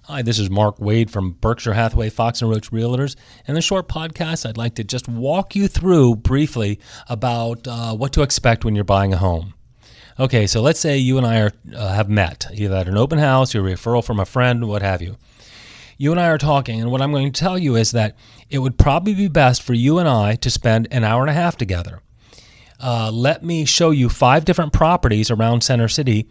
Hi, this is Mark Wade from Berkshire Hathaway Fox and Roach Realtors. In this short podcast, I'd like to just walk you through briefly about what to expect when you're buying a home. Okay, so let's say you and I have met, either at an open house, your referral from a friend, what have you. You and I are talking, and what I'm going to tell you is that it would probably be best for you and I to spend an hour and a half together. Let me show you 5 different properties around Center City,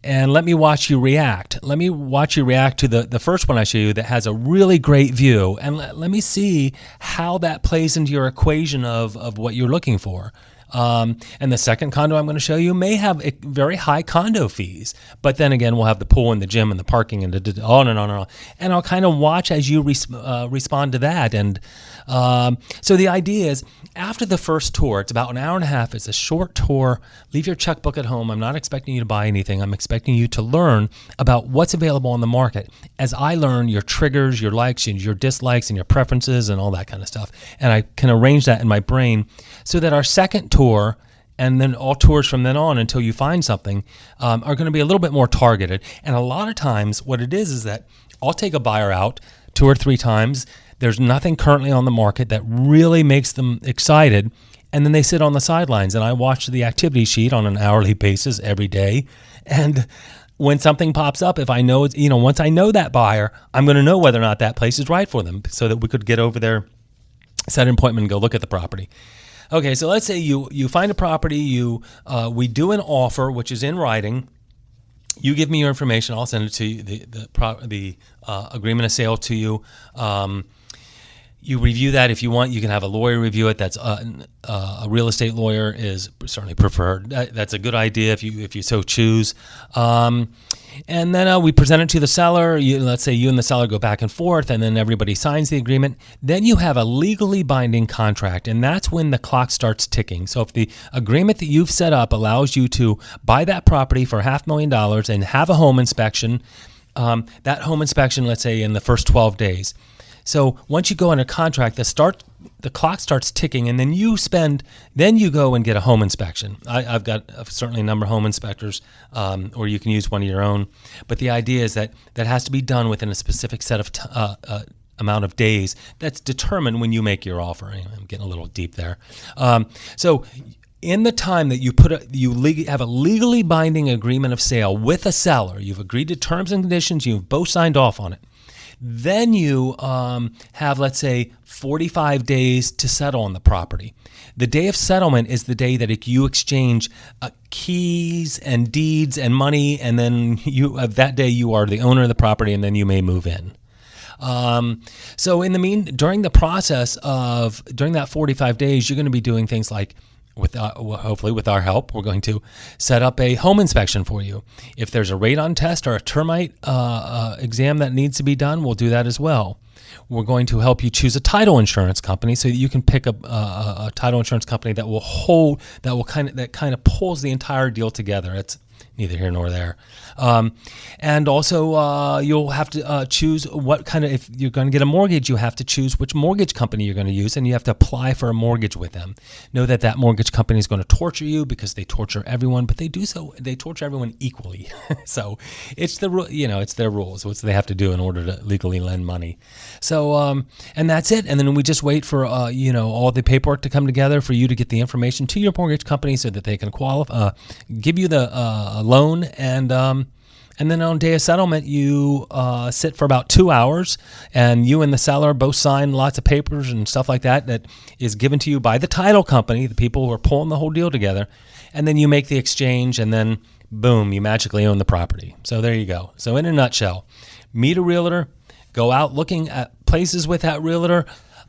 and let me watch you react. Let me watch you react to the first one I show you that has a really great view, and let me see how that plays into your equation of what you're looking for. And the second condo I'm going to show you may have very high condo fees, but then again, we'll have the pool and the gym and the parking and on and on and on. And I'll kind of watch as you respond to that. And so the idea is, after the first tour, it's about an hour and a half. It's a short tour. Leave your checkbook at home. I'm not expecting you to buy anything. I'm expecting you to learn about what's available on the market. As I learn your triggers, your likes, and your dislikes, and your preferences, and all that kind of stuff. And I can arrange that in my brain so that our second tour, and then all tours from then on until you find something, are going to be a little bit more targeted. And a lot of times what it is that I'll take a buyer out 2 or 3 times. There's nothing currently on the market that really makes them excited. And then they sit on the sidelines, and I watch the activity sheet on an hourly basis every day. And when something pops up, if I know, once I know that buyer, I'm going to know whether or not that place is right for them so that we could get over there, set an appointment, and go look at the property. Okay, so let's say you find a property, we do an offer, which is in writing. You give me your information, I'll send it to you, the agreement of sale to you. You review that. If you want, you can have a lawyer review it. That's a real estate lawyer is certainly preferred. That's a good idea if you so choose. And then we present it to the seller. Let's say you and the seller go back and forth, and then everybody signs the agreement. Then you have a legally binding contract, and that's when the clock starts ticking. So if the agreement that you've set up allows you to buy that property for $500,000 and have a home inspection, that home inspection, let's say in the first 12 days. So once you go under contract, the clock starts ticking, and then you go and get a home inspection. I've got certainly a number of home inspectors, or you can use one of your own. But the idea is that has to be done within a specific set of amount of days that's determined when you make your offer. Anyway, I'm getting a little deep there. So in the time that you have a legally binding agreement of sale with a seller, you've agreed to terms and conditions, you've both signed off on it. Then you have, let's say, 45 days to settle on the property. The day of settlement is the day that you exchange keys and deeds and money, and then that day you are the owner of the property, and then you may move in. So during the process during that 45 days, you're going to be doing things like, hopefully with our help, we're going to set up a home inspection for you. If there's a radon test or a termite exam that needs to be done, we'll do that as well. We're going to help you choose a title insurance company so that you can pick a title insurance company that kind of pulls the entire deal together. It's neither here nor there. And also you'll have to choose if you're going to get a mortgage, you have to choose which mortgage company you're going to use, and you have to apply for a mortgage with them. Know that mortgage company is going to torture you because they torture everyone, but they torture everyone equally. So it's their rules. What they have to do in order to legally lend money. So, and that's it. And then we just wait for, all the paperwork to come together for you to get the information to your mortgage company so that they can give you the loan, and then on day of settlement, you sit for about 2 hours, and you and the seller both sign lots of papers and stuff like that is given to you by the title company, the people who are pulling the whole deal together, and then you make the exchange, and then boom, you magically own the property. So there you go. So in a nutshell, meet a realtor, go out looking at places with that realtor.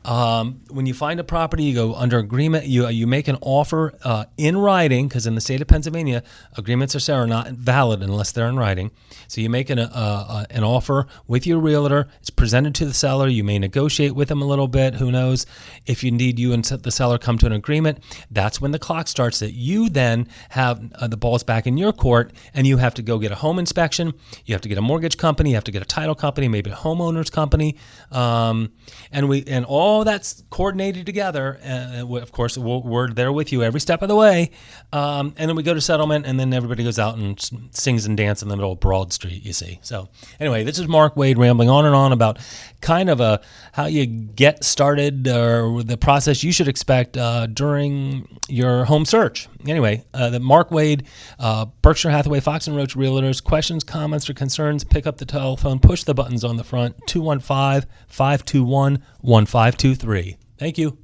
When you find a property, you go under agreement, you make an offer in writing, because in the state of Pennsylvania, agreements are not valid unless they're in writing. So you make an offer with your realtor. It's presented to the seller. You may negotiate with them a little bit. Who knows? If indeed you and the seller come to an agreement, that's when the clock starts, that you then have the ball's back in your court, and you have to go get a home inspection. You have to get a mortgage company. You have to get a title company, maybe a homeowner's company. And all all that's coordinated together, of course, we're there with you every step of the way. And then we go to settlement, and then everybody goes out and sings and dances in the middle of Broad Street, you see. So anyway, this is Mark Wade rambling on and on about kind of how you get started or the process you should expect during your home search. Anyway, the Mark Wade, Berkshire Hathaway, Fox and Roach Realtors. Questions, comments, or concerns, pick up the telephone, push the buttons on the front, 215-521-1523. Thank you.